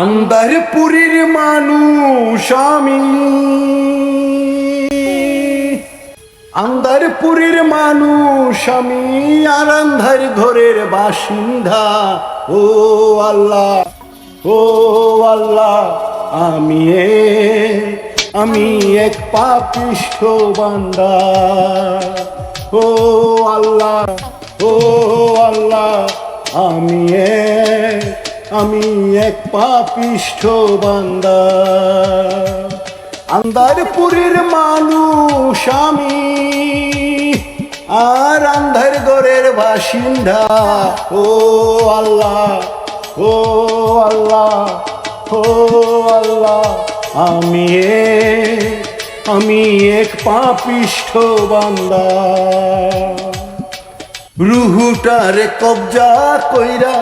আন্দারপুরীর মানুষ আমি, আন্দারপুরীর মানুষ আমি, আর আন্ধার ঘরের বাসিন্দা। ও আল্লাহ, ও আল্লাহ, আমি এক পাপিষ্ঠ বান্দা। ও আল্লাহ, ও আল্লাহ, আমি এক পাপিষ্ঠ বান্দা। আন্দারপুরীর মানুষ আমি, আর আন্ধার ঘরের বাসিন্দা। ও আল্লাহ, ও আল্লাহ, ও আল্লাহ, আমি এক পাপিষ্ঠ বান্দা। রুহুটারে কবজা কইরা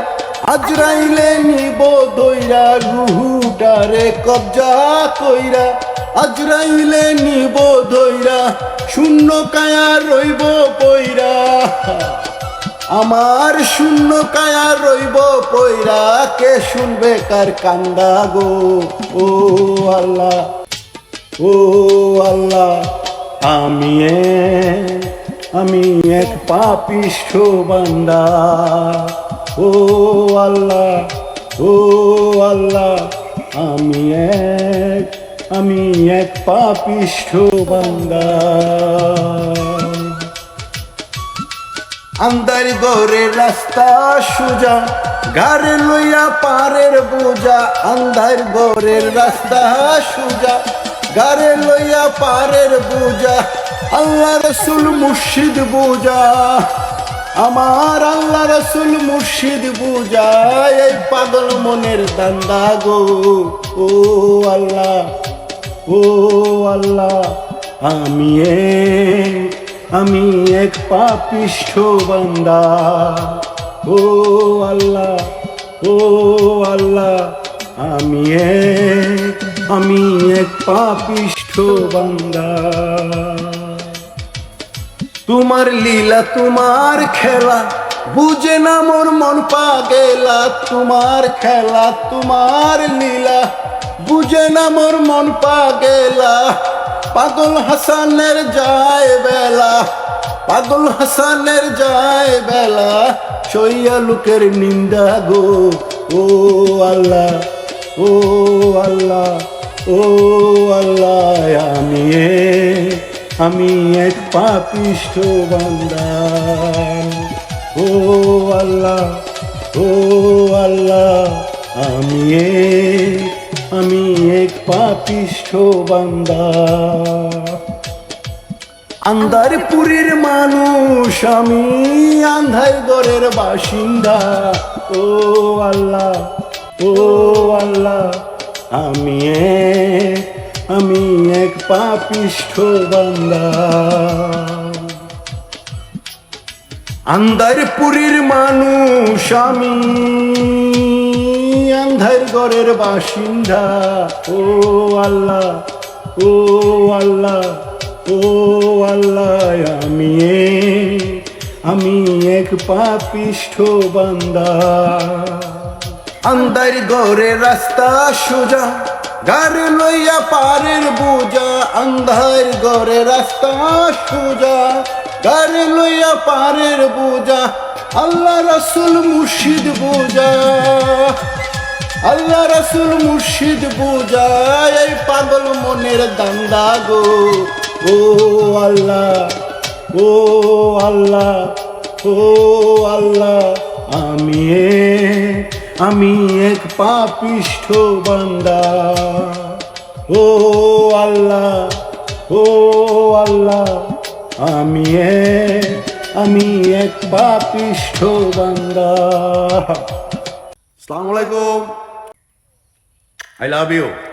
আজরাইলে নিব দইরা। রুহুটারে কবজা কইরা আজরাইলে নিব দইরা। শূন্য কায়া রইব পইরা, আমার শূন্য কায়া রইব পইরা। কে শুনবে কার কান্দা গো? ও আল্লাহ, ও আল্লাহ, আমি এক পাপিষ্ঠ বান্দা। ও আল্লাহ, ও আল্লাহ, আমি এক পাপিষ্ঠ বান্দা। আন্দার ঘরের রাস্তা সোজা, গাড়ি লইয়া পারের বোঝা। আন্দার ঘরের রাস্তা সোজা, গাড়ি লইয়া পারের বোঝা। আল্লাহ রসুল মুর্শিদ বোঝা, আমার আল্লাহ রসুল মুর্শিদ বোঝা। এই পাগল মনের দান্দা গো। ও আল্লাহ, ও আল্লাহ, আমি এক পাপিষ্ঠ বান্দা। ও আল্লাহ, ও আল্লাহ, আমি এক পাপিষ্ঠ বান্দা। তোমার লীলা তোমার খেলা বুঝে না মোর মন পাগেলা। তোমার খেলা তোমার লীলা বুঝে না মোর মন পাগেলা। পাগল হাসানের যায় বেলা, পাগল হাসানের যায় বেলা। সইয়া লোকের নিন্দা গো। ও আল্লাহ, ও আল্লাহ, ও আল্লাহ, আমি এক পাপিষ্ঠ বান্দা। ও আল্লাহ, ও আল্লাহ, আমি এক পাপিষ্ঠ বান্দা। আন্দারপুরীর মানুষ আমি, আন্ধার ঘরের বাসিন্দা। ও আল্লাহ, ও আল্লাহ, আমি এক পাপিষ্ঠ বান্দা। আন্দারপুরীর মানুষ আমি, আন্ধার ঘরের বাসিন্দা। ও আল্লাহ, ও আল্লাহ, ও আল্লাহ, আমি এক পাপিষ্ঠ বান্দা। আন্ধার ঘরের রাস্তা সোজা, গাড়ি লইয়া পারের বোঝা। আন্ধার ঘরের রাস্তা সোজা, গাড়ি লইয়া পারের বোঝা। আল্লাহ রসুল মুর্শিদ বোঝা, আল্লাহ রসুল মুর্শিদ বোঝা। এই পাগল মনের দান্দা গো। ও আল্লাহ, ও আল্লাহ, ও আল্লাহ, আমি এক পাপিষ্ঠ বান্দা। ও আল্লাহ, ও আল্লাহ, আমি এক পাপিষ্ঠ বান্দা। আসসালামু আলাইকুম, I love you.